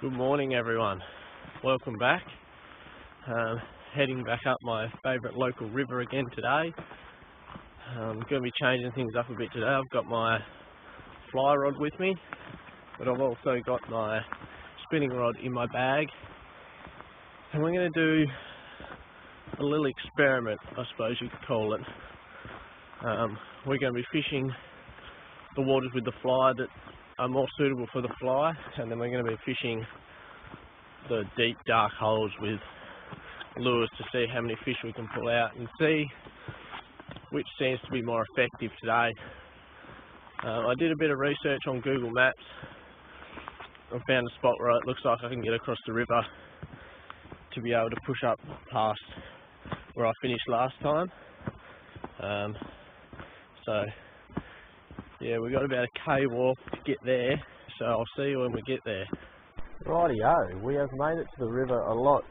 Good morning everyone, welcome back. Heading back up my favourite local river again today. I'm going to be changing things up a bit today. I've got my fly rod with me, but I've also got my spinning rod in my bag, and we're going to do a little experiment, I suppose you could call it. We're going to be fishing the waters with the fly that are more suitable for the fly, and then we're going to be fishing the deep dark holes with lures to see how many fish we can pull out and see which seems to be more effective today. I did a bit of research on Google Maps. I found a spot where it looks like I can get across the river to be able to push up past where I finished last time. So yeah, we've got about a K walk to get there, so I'll see you when we get there. Rightio, we have made it to the river a lot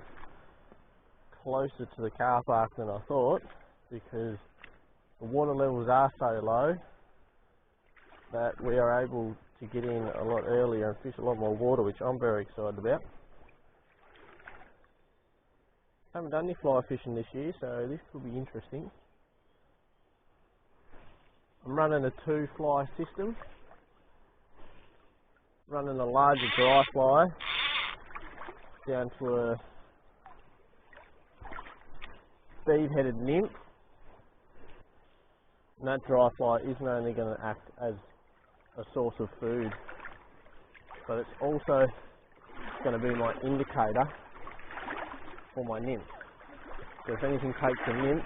closer to the car park than I thought, because the water levels are so low that we are able to get in a lot earlier and fish a lot more water, which I'm very excited about. Haven't done any fly fishing this year, so this will be interesting. I'm running a 2-fly system, running a larger dry fly down to a speed-headed nymph, and that dry fly isn't only going to act as a source of food, but it's also going to be my indicator for my nymph. So if anything takes the nymph,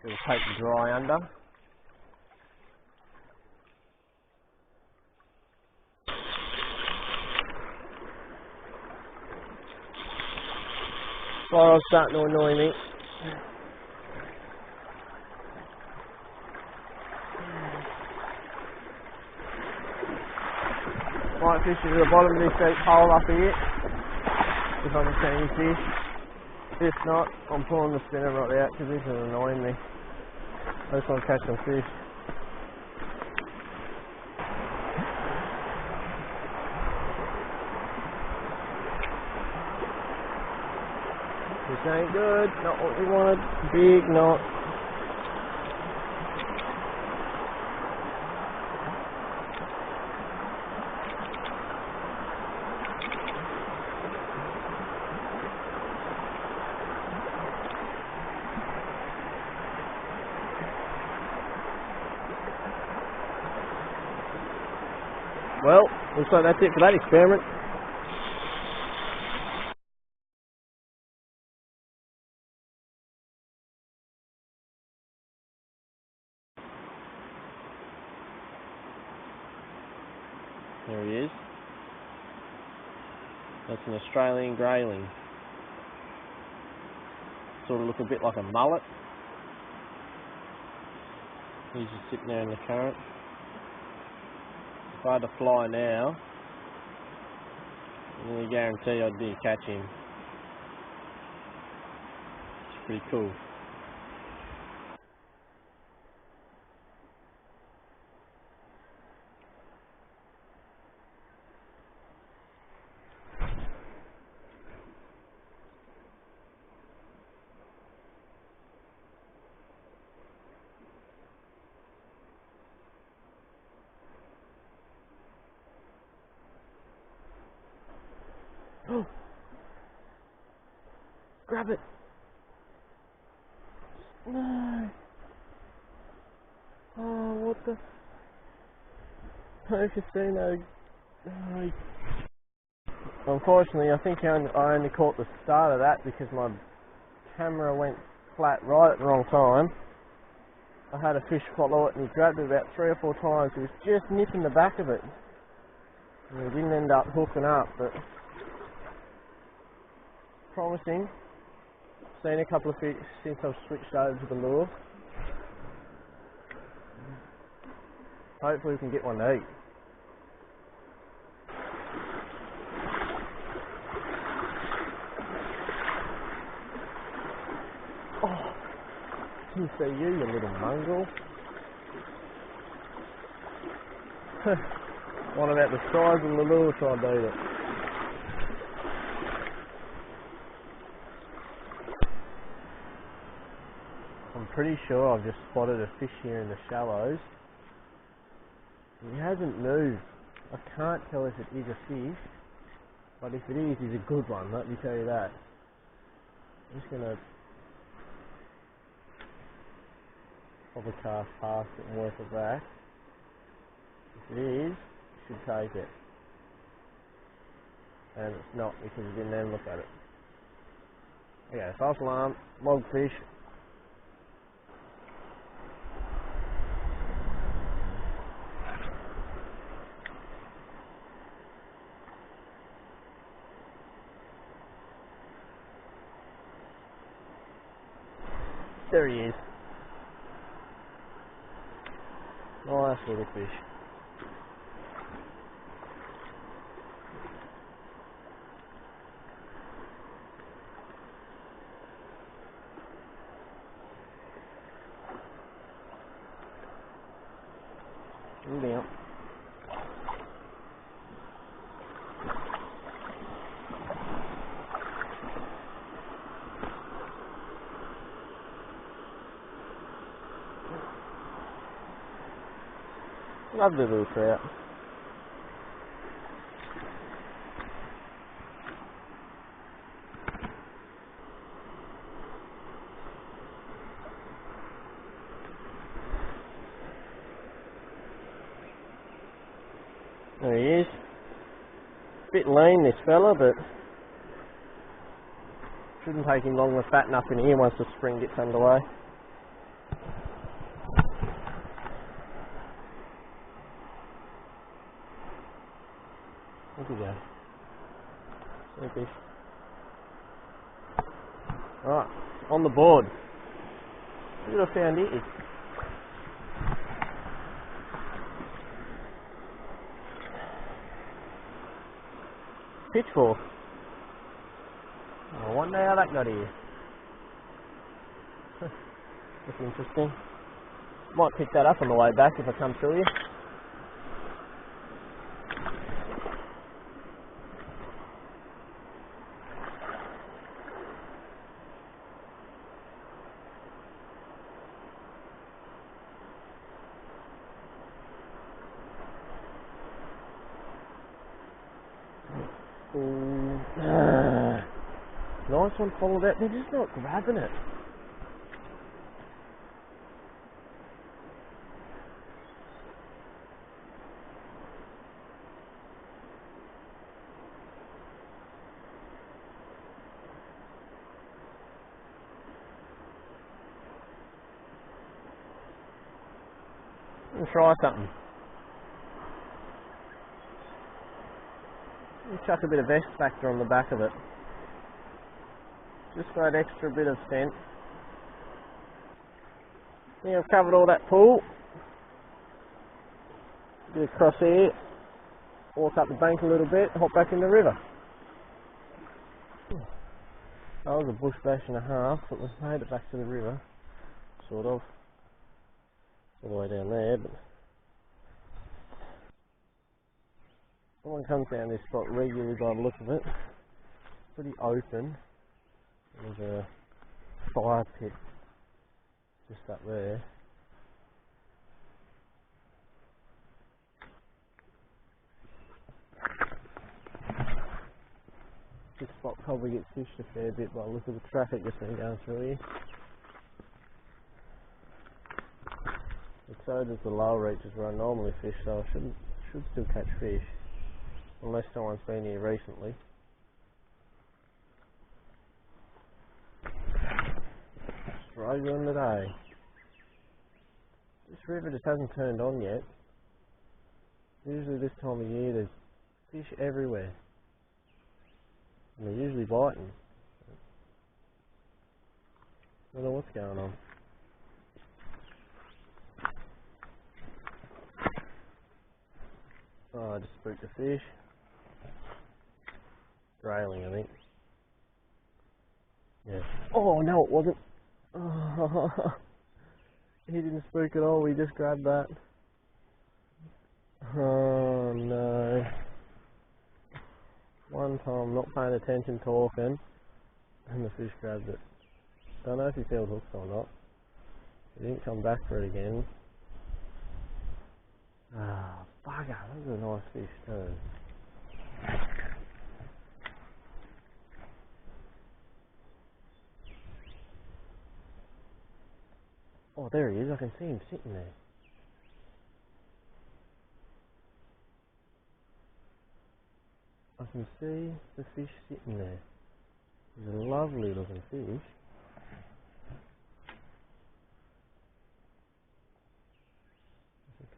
it'll take the dry under. Fly's starting to annoy me. Might fish to the bottom of this deep hole up here, if I can see any fish. If not, I'm pulling the spinner rod out because this is annoying me. I just want to catch some fish. This ain't good, not what we wanted. Big knot. Well, looks like that's it for that experiment. There he is. That's an Australian grayling. Sort of look a bit like a mullet. He's just sitting there in the current. If I had to fly now, I'm going to guarantee I'd be catch him. It's pretty cool. Grab it! No! Oh, what the... I just seen that. Unfortunately, I think I only caught the start of that because my camera went flat right at the wrong time. I had a fish follow it and he grabbed it about 3 or 4 times. He was just nipping the back of it. And he didn't end up hooking up, but promising. Seen a couple of fish since I've switched over to the lure. Hopefully we can get one to eat. Oh, can you see you little mongrel? What about the size and the lure tried to eat it? I'm pretty sure I've just spotted a fish here in the shallows. He hasn't moved. I can't tell if it is a fish, but if it is, he's a good one, let me tell you that. I'm just going to probably cast past it and work it back. If it is, you should take it. And it's not because you didn't even look at it. Okay, false alarm, logfish. There he is. Nice little fish. Down. Lovely little trout. There he is. Bit lean this fella, but shouldn't take him long to fatten up in here once the spring gets underway. Where'd he go? There he is. Alright, on the board. Look what I found here. Pitchfork. I wonder how that got here. That's interesting. Might pick that up on the way back if I come through here. Nice one followed out. They're just not grabbing it. Let's try something. Let's chuck a bit of X factor on the back of it. Just for that extra bit of scent. Yeah, I've covered all that pool. Get across here, walk up the bank a little bit, hop back in the river. That was a bush bash and a half, but we've made it back to the river, sort of. All the way down there, but someone comes down this spot regularly by the look of it. Pretty open. There's a fire pit just up there. This spot probably gets fished a fair bit by the look of the traffic that's been going through here. But so does the lower reaches where I normally fish, so I should still catch fish, unless someone's been here recently. Struggling today. This river just hasn't turned on yet. Usually this time of year there's fish everywhere. And they're usually biting. I don't know what's going on. Oh, I just spooked a fish. Grayling, I think. Yeah. Oh, no, it wasn't. Oh, he didn't spook at all, we just grabbed that. Oh no. One time not paying attention talking and the fish grabbed it. Don't know if he felt hooked or not. He didn't come back for it again. Ah, bugger, that was a nice fish too. Oh, there he is, I can see him sitting there. I can see the fish sitting there. He's a lovely looking fish.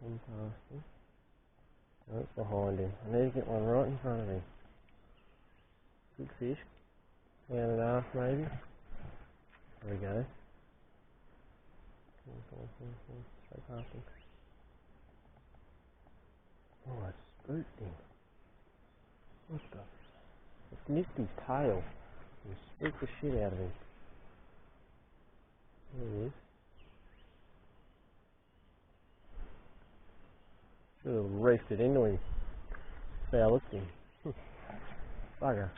Come past him. Oh, it's behind him. I need to get one right in front of him. Good fish. Pound and a half maybe. There we go. Straight past him. Oh, it spooked him. What the? It's nipped his tail and spooked the shit out of him. There he is. Should have reefed it into him. Fouled him. Bugger.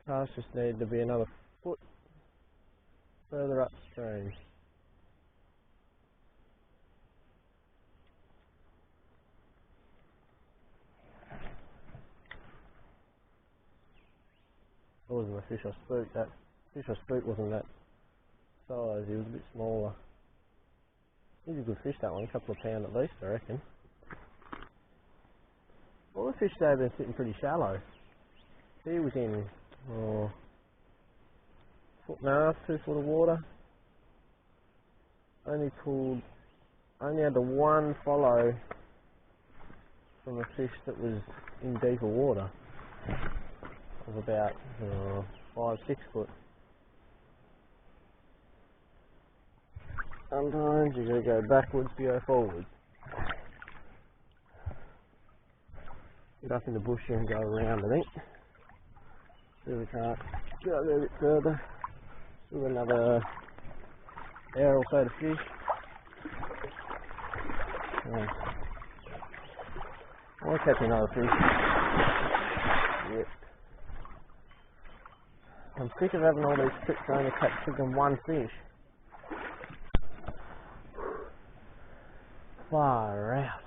Cast just needed to be another foot further upstream. That wasn't the fish I spooked. That fish I spooked wasn't that size, he was a bit smaller. He's a good fish, that one, a couple of pound at least, I reckon. All the fish today have been sitting pretty shallow. He was in foot and a half, 2 foot of water. Only had the one follow from a fish that was in deeper water of about 5, 6 foot. Sometimes you gotta go backwards to go forwards. Get up in the bush here and go around, I think. See if we can't go a bit further. Still got another hour or so to fish. I'll catch another fish. Yep. I'm sick of having all these trips trying to catch freaking one fish. Far out.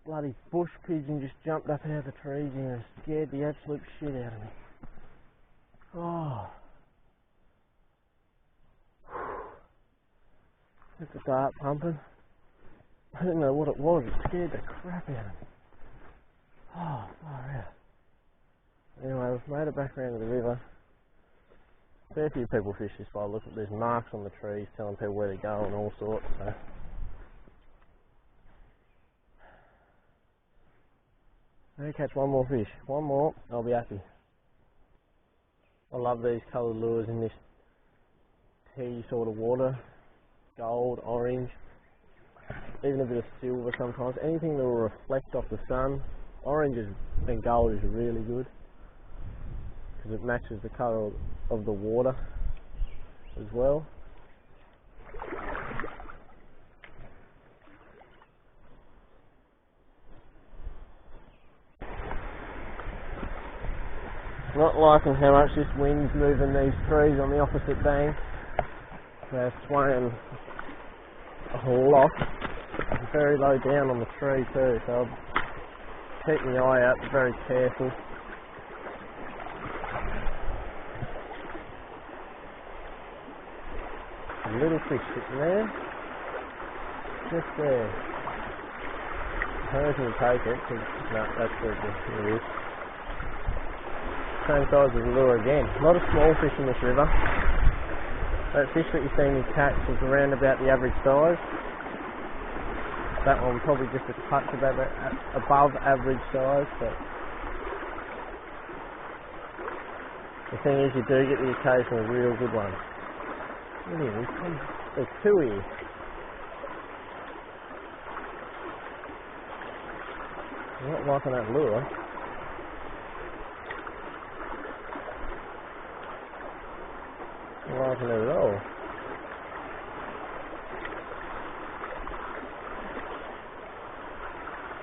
Bloody bush pigeon just jumped up out of the trees and scared the absolute shit out of me. Oh. That's a dart pumping. I didn't know what it was. It scared the crap out of me. Oh, far out. Anyway, we've made it back around to the river. A fair few people fish this way. Look, there's marks on the trees telling people where to go and all sorts. So. I'm going to catch one more fish. One more, I'll be happy. I love these coloured lures in this tea sort of water. Gold, orange, even a bit of silver sometimes. Anything that will reflect off the sun. Orange and gold is really good because it matches the colour of the water as well. Not liking how much this wind's moving these trees on the opposite bank. They're swaying a lot. It's very low down on the tree too, so I'll keep my eye out, very careful. A little fish sitting there. Just there. I don't think we'll take it, because no, that's good. There it is. Same size as the lure again. A lot of small fish in this river. That fish that you're seeing me catch is around about the average size. That one probably just a touch above average size, but the thing is you do get the occasional real good one. Look at him, there's 2 here. I'm not liking that lure. Not liking it at all.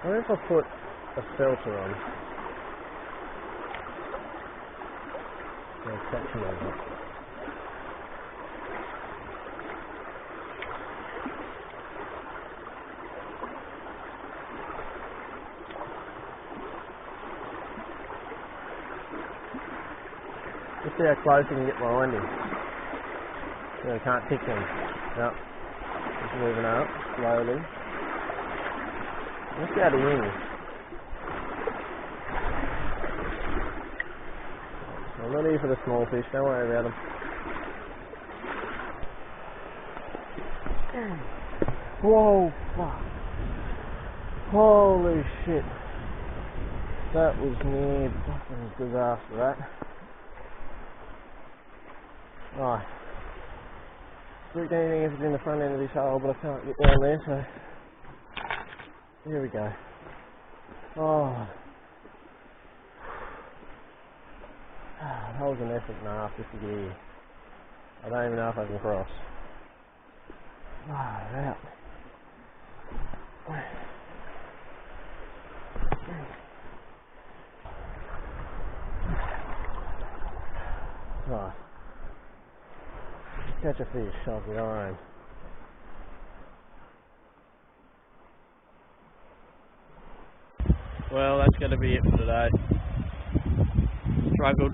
I wonder if I put a filter on. I'll catch them over. Just see how close you can get behind him. You can't pick them. Yep. Just moving up slowly. Let's see how the in. I'm not here for the small fish, don't worry about them. Whoa, fuck. Holy shit. That was near fucking disaster, that. Right. Spooked anything if it's in the front end of this hole, but I can't get down there, so here we go. Oh, that was an effort and a half just to get here. I don't even know if I can cross. Out. Right. Catch a fish, I'll be alright. Well, that's going to be it for today. Struggled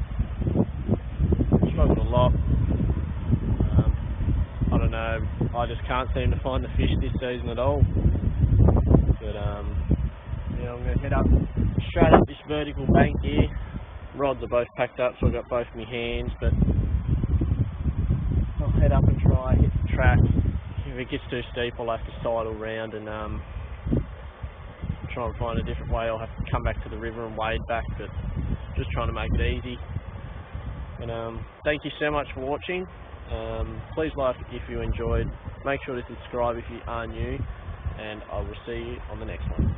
a lot. I don't know, I just can't seem to find the fish this season at all. But yeah, I'm going to head up straight up this vertical bank here. Rods are both packed up, so I've got both my hands, but I'll head up and try hit the track. If it gets too steep, I'll have to sidle round and try and find a different way. I'll have to come back to the river and wade back, but just trying to make it easy. And thank you so much for watching. Please like if you enjoyed. Make sure to subscribe if you are new, and I will see you on the next one.